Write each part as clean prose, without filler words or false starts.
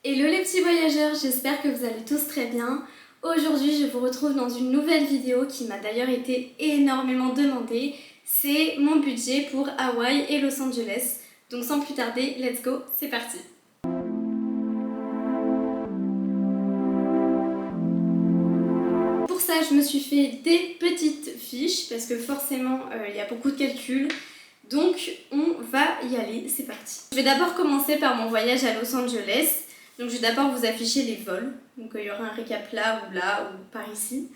Hello les petits voyageurs, j'espère que vous allez tous très bien. Aujourd'hui je vous retrouve dans une nouvelle vidéo qui m'a d'ailleurs été énormément demandée. C'est mon budget pour Hawaï et Los Angeles. Donc sans plus tarder, let's go, c'est parti. Pour ça je me suis fait des petites fiches parce que forcément il y a beaucoup de calculs. Donc on va y aller, c'est parti. Je vais d'abord commencer par mon voyage à Los Angeles. Donc je vais d'abord vous afficher les vols. Donc il y aura un récap là ou par ici.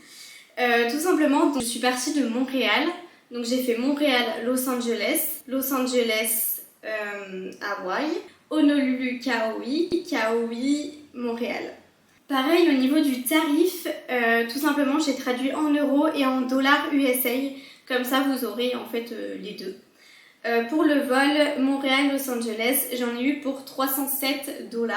Tout simplement, donc, je suis partie de Montréal. Donc j'ai fait Montréal-Los Angeles, Los Angeles Hawaï, Honolulu Kauai, Kauai Montréal. Pareil au niveau du tarif, tout simplement j'ai traduit en euros et en dollars USA. Comme ça vous aurez en fait les deux. Pour le vol Montréal-Los Angeles, j'en ai eu pour 307 $.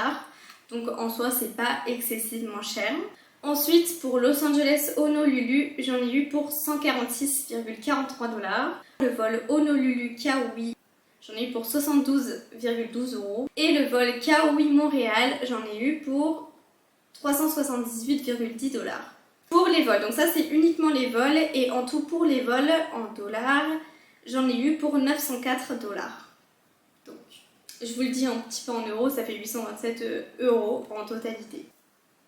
Donc en soi, c'est pas excessivement cher. Ensuite, pour Los Angeles-Honolulu, j'en ai eu pour 146,43 $. Le vol Honolulu-Kauai, j'en ai eu pour 72,12 €. Et le vol Kauai-Montréal, j'en ai eu pour 378,10 $. Pour les vols, donc ça c'est uniquement les vols. Et en tout pour les vols en dollars, j'en ai eu pour 904 $. Donc, je vous le dis un petit peu en euros, ça fait 827 € en totalité.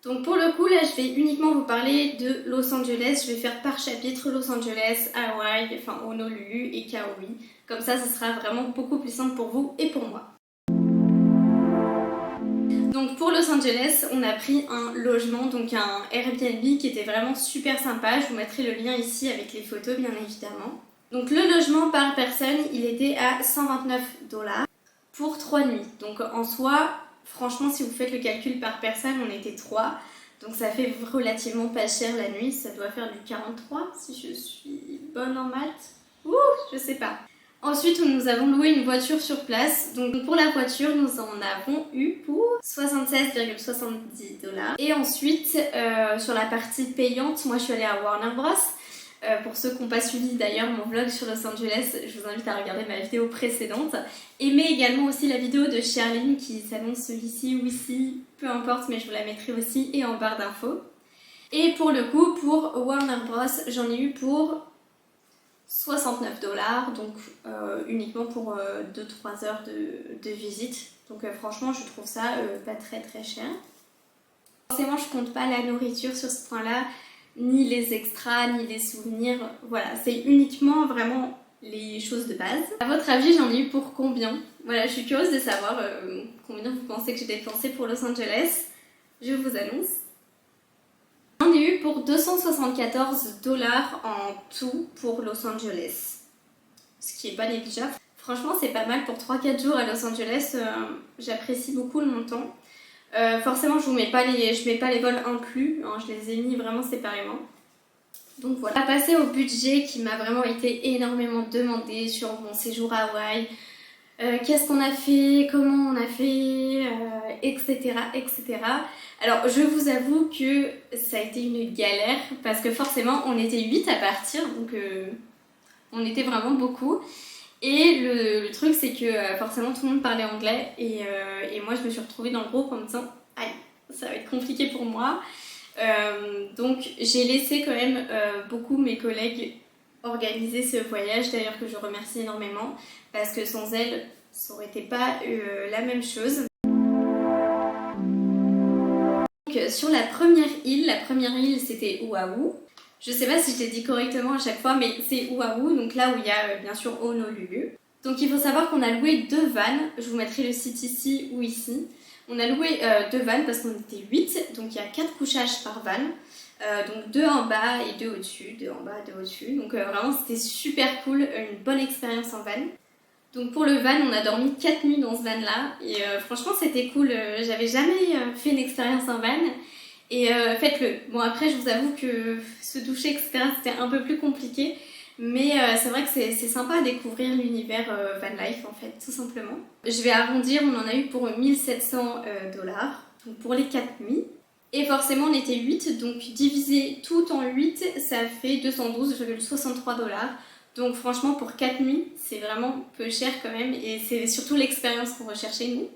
Donc pour le coup, là, je vais uniquement vous parler de Los Angeles. Je vais faire par chapitre Los Angeles, Hawaï, enfin Honolulu et Kauai. Comme ça sera vraiment beaucoup plus simple pour vous et pour moi. Donc pour Los Angeles, on a pris un logement, donc un Airbnb qui était vraiment super sympa. Je vous mettrai le lien ici avec les photos, bien évidemment. Donc le logement par personne, il était à 129 $ pour 3 nuits. Donc en soi, franchement, si vous faites le calcul par personne, on était 3. Donc ça fait relativement pas cher la nuit. Ça doit faire du 43 si je suis bonne en maths. Ouh, je sais pas. Ensuite, nous avons loué une voiture sur place. Donc pour la voiture, nous en avons eu pour 76,70 $. Et ensuite, sur la partie payante, moi je suis allée à Warner Bros. Pour ceux qui n'ont pas suivi d'ailleurs mon vlog sur Los Angeles, je vous invite à regarder ma vidéo précédente. Et mais également aussi la vidéo de Sherline qui s'annonce ici ou ici, peu importe, mais je vous la mettrai aussi et en barre d'infos. Et pour le coup, pour Warner Bros, j'en ai eu pour 69 $, donc uniquement pour 2-3 heures de visite. Donc franchement, je trouve ça pas très cher. Forcément, je compte pas la nourriture sur ce point-là, ni les extras, ni les souvenirs. Voilà, c'est uniquement vraiment les choses de base. À votre avis, j'en ai eu pour combien? Voilà, je suis curieuse de savoir combien vous pensez que j'ai dépensé pour Los Angeles. Je vous annonce. J'en ai eu pour 274 $ en tout pour Los Angeles. Ce qui est pas négligeable. Franchement, c'est pas mal pour 3-4 jours à Los Angeles. J'apprécie beaucoup le montant. Forcément je mets pas les vols inclus, hein, je les ai mis vraiment séparément. Donc voilà. On va passer au budget qui m'a vraiment été énormément demandé sur mon séjour à Hawaï. Qu'est-ce qu'on a fait, comment on a fait, etc. Alors je vous avoue que ça a été une galère parce que forcément on était 8 à partir, donc on était vraiment beaucoup. Et le truc c'est que forcément tout le monde parlait anglais et moi je me suis retrouvée dans le groupe en me disant aïe, ça va être compliqué pour moi. Donc j'ai laissé quand même beaucoup mes collègues organiser ce voyage, d'ailleurs que je remercie énormément parce que sans elles ça aurait été pas la même chose. Donc sur la première île c'était Oahu. Je sais pas si je l'ai dit correctement à chaque fois, mais c'est Oahu, donc là où il y a bien sûr Honolulu. Donc il faut savoir qu'on a loué 2 vannes, je vous mettrai le site ici ou ici. On a loué 2 vannes parce qu'on était 8, donc il y a 4 couchages par van. Donc 2 en bas et 2 au-dessus, 2 en bas, 2 au-dessus. Donc vraiment c'était super cool, une bonne expérience en van. Donc pour le van, on a dormi 4 nuits dans ce van là et franchement c'était cool, j'avais jamais fait une expérience en van. Et faites-le. Bon après je vous avoue que se doucher etc c'était un peu plus compliqué. Mais c'est vrai que c'est sympa à découvrir l'univers van life en fait tout simplement. Je vais arrondir, on en a eu pour 1700 $. Donc pour les 4 nuits. Et forcément on était 8, donc diviser tout en 8 ça fait 212,63 $. Donc franchement pour 4 nuits c'est vraiment peu cher quand même. Et c'est surtout l'expérience qu'on recherchait nous.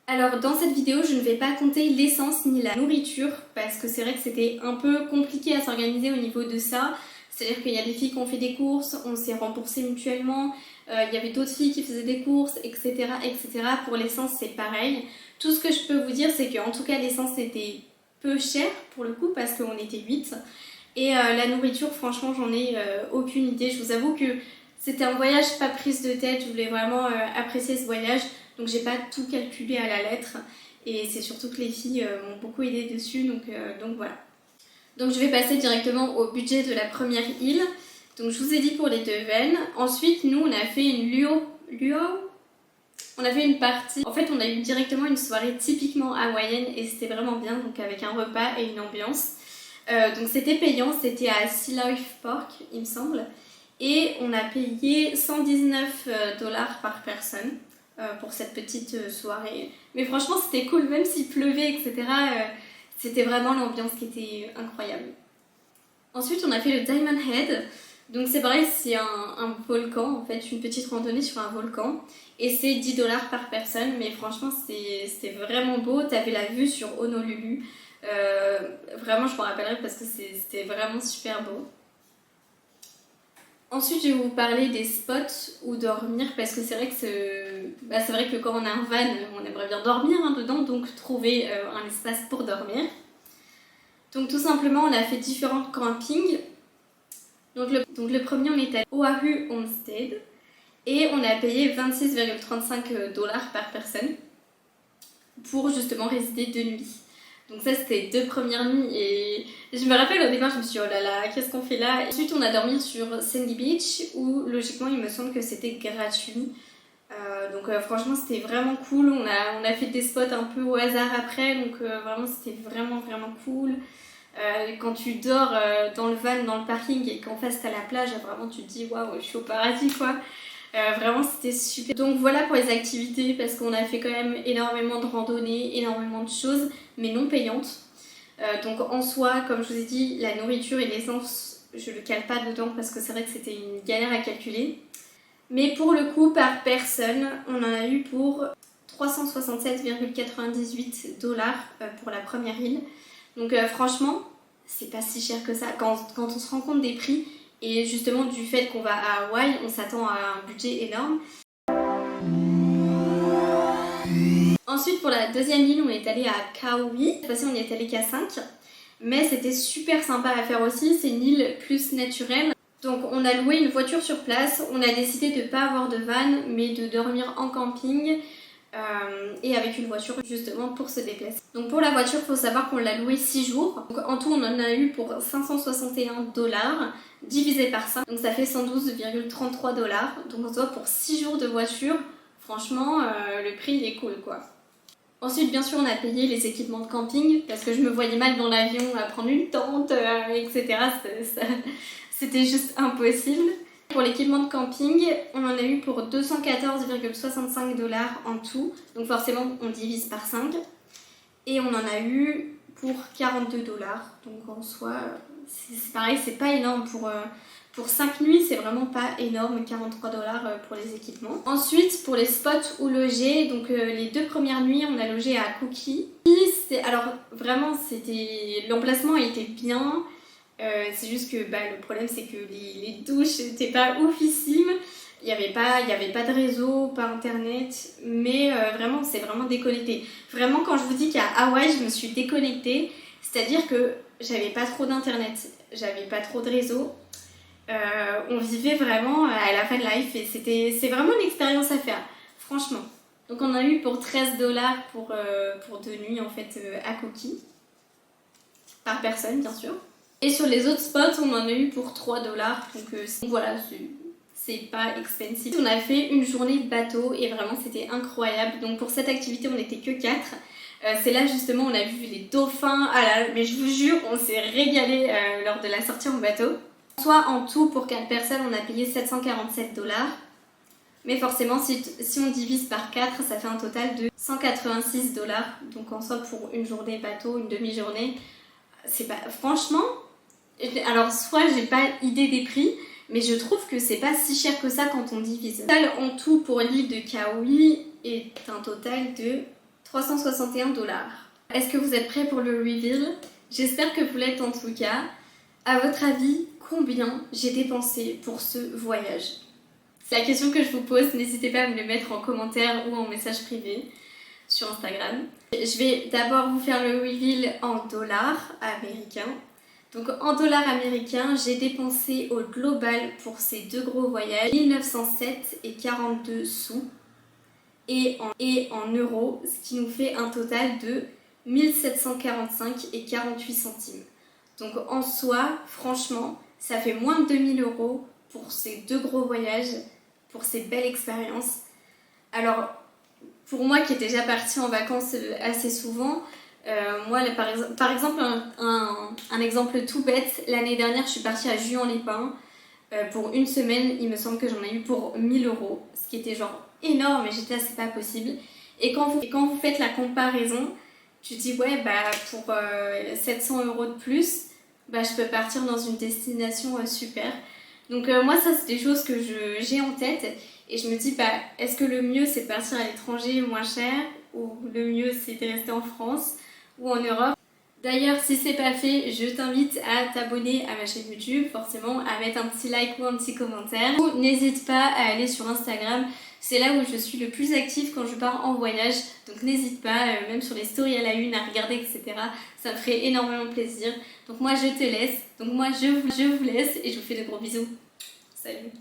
Alors dans cette vidéo, je ne vais pas compter l'essence ni la nourriture parce que c'est vrai que c'était un peu compliqué à s'organiser au niveau de ça. C'est-à-dire qu'il y a des filles qui ont fait des courses, on s'est remboursé mutuellement, il y avait d'autres filles qui faisaient des courses, etc. etc. Pour l'essence, c'est pareil. Tout ce que je peux vous dire, c'est qu'en tout cas, l'essence était peu chère pour le coup parce qu'on était 8. Et la nourriture, franchement, j'en ai aucune idée. Je vous avoue que c'était un voyage pas prise de tête, je voulais vraiment apprécier ce voyage. Donc j'ai pas tout calculé à la lettre. Et c'est surtout que les filles m'ont beaucoup aidé dessus, donc voilà. Donc je vais passer directement au budget de la première île. Donc je vous ai dit pour les deux veines. Ensuite, nous, on a fait une luau. On a fait une partie. En fait, on a eu directement une soirée typiquement hawaïenne et c'était vraiment bien, donc avec un repas et une ambiance. Donc c'était payant, c'était à Sea Life Park, il me semble. Et on a payé 119 dollars par personne pour cette petite soirée. Mais franchement, c'était cool, même s'il pleuvait, etc. C'était vraiment l'ambiance qui était incroyable. Ensuite, on a fait le Diamond Head. Donc c'est pareil, c'est un volcan, en fait, une petite randonnée sur un volcan. Et c'est 10 dollars par personne, mais franchement, c'était vraiment beau. T'avais la vue sur Honolulu. Vraiment, je m'en rappellerai parce que c'était vraiment super beau. Ensuite, je vais vous parler des spots où dormir parce que c'est vrai que c'est vrai que quand on a un van, on aimerait bien dormir dedans, donc trouver un espace pour dormir. Donc tout simplement, on a fait différents campings. Donc le premier, on était à Oahu Homestead et on a payé 26,35 dollars par personne pour justement résider 2 nuits. Donc ça, c'était 2 premières nuits et je me rappelle au départ, je me suis dit oh là là, qu'est-ce qu'on fait là? Ensuite, on a dormi sur Sandy Beach où logiquement, il me semble que c'était gratuit. Donc franchement, c'était vraiment cool. On a fait des spots un peu au hasard après, donc vraiment, c'était vraiment cool. Quand tu dors dans le van, dans le parking et qu'en face t'as la plage, vraiment tu te dis waouh, je suis au paradis quoi. Vraiment c'était super. Donc voilà pour les activités parce qu'on a fait quand même énormément de randonnées, énormément de choses mais non payantes. Donc en soi, comme je vous ai dit, la nourriture et l'essence, je le cale pas dedans parce que c'est vrai que c'était une galère à calculer. Mais pour le coup, par personne, on en a eu pour 367,98 dollars pour la première île. Donc franchement, c'est pas si cher que ça quand on se rend compte des prix et justement du fait qu'on va à Hawaï, on s'attend à un budget énorme. Ensuite, pour la deuxième île, on est allé à Kauai. Cette fois-ci, on n'y est allé qu'à 5. Mais c'était super sympa à faire aussi. C'est une île plus naturelle. Donc on a loué une voiture sur place. On a décidé de ne pas avoir de van, mais de dormir en camping. Et avec une voiture justement pour se déplacer. Donc pour la voiture, il faut savoir qu'on l'a louée 6 jours. Donc en tout, on en a eu pour 561 dollars divisé par 5. Donc ça fait 112,33 dollars. Donc en soi, pour 6 jours de voiture, franchement, le prix il est cool quoi. Ensuite, bien sûr, on a payé les équipements de camping parce que je me voyais mal dans l'avion à prendre une tente, etc. C'était juste impossible. Pour l'équipement de camping, on en a eu pour 214,65 dollars en tout. Donc forcément, on divise par 5. Et on en a eu pour 42 dollars. Donc en soi, c'est pareil, c'est pas énorme pour 5 nuits, c'est vraiment pas énorme, 43 dollars pour les équipements. Ensuite, pour les spots où loger, donc les 2 premières nuits, on a logé à Cookie. Alors vraiment, l'emplacement était bien. C'est juste que le problème c'est que les douches n'étaient pas oufissimes, il n'y avait pas de réseau, pas internet, mais vraiment c'est vraiment déconnecté. Vraiment quand je vous dis qu'à Hawaï je me suis déconnectée, c'est-à-dire que j'avais pas trop d'internet, j'avais pas trop de réseau, on vivait vraiment à la fin de life et c'est vraiment une expérience à faire, franchement. Donc on a eu pour 13 dollars pour 2 nuits en fait à Cookie, par personne bien sûr. Et sur les autres spots, on en a eu pour 3 dollars. Donc voilà, c'est pas expensive. On a fait une journée de bateau et vraiment c'était incroyable. Donc pour cette activité, on n'était que 4. C'est là justement, on a vu les dauphins. Ah là, mais je vous jure, on s'est régalé lors de la sortie en bateau. Soit en tout, pour 4 personnes, on a payé 747 dollars. Mais forcément, si on divise par 4, ça fait un total de 186 dollars. Donc en soi, pour une journée bateau, une demi-journée, c'est pas... Franchement... Alors soit j'ai pas idée des prix, mais je trouve que c'est pas si cher que ça quand on divise. Le total en tout pour l'île de Kauai est un total de $361. Est-ce que vous êtes prêts pour le reveal? J'espère que vous l'êtes en tout cas. À votre avis, combien j'ai dépensé pour ce voyage? C'est la question que je vous pose, n'hésitez pas à me le mettre en commentaire ou en message privé sur Instagram. Je vais d'abord vous faire le reveal en dollars américains. Donc en dollars américains, j'ai dépensé au global pour ces deux gros voyages 1907,42 sous et en euros, ce qui nous fait un total de 1745,48 centimes. Donc en soi, franchement, ça fait moins de 2000 € pour ces deux gros voyages, pour ces belles expériences. Alors, pour moi qui est déjà partie en vacances assez souvent, moi par exemple, un exemple tout bête, l'année dernière je suis partie à Juan-les-Pins pour une semaine, il me semble que j'en ai eu pour 1000 €, ce qui était genre énorme et j'étais là, c'est pas possible. Et quand vous faites la comparaison, tu te dis ouais bah pour 700 € de plus, bah je peux partir dans une destination super. Donc moi ça c'est des choses que j'ai en tête et je me dis bah est-ce que le mieux c'est de partir à l'étranger moins cher ou le mieux c'est de rester en France ou en Europe. D'ailleurs si c'est pas fait, je t'invite à t'abonner à ma chaîne YouTube, forcément à mettre un petit like ou un petit commentaire. Ou n'hésite pas à aller sur Instagram, c'est là où je suis le plus active quand je pars en voyage, donc n'hésite pas, même sur les stories à la une, à regarder, etc. Ça me ferait énormément plaisir. Donc moi je te laisse, donc moi je vous laisse et je vous fais de gros bisous. Salut!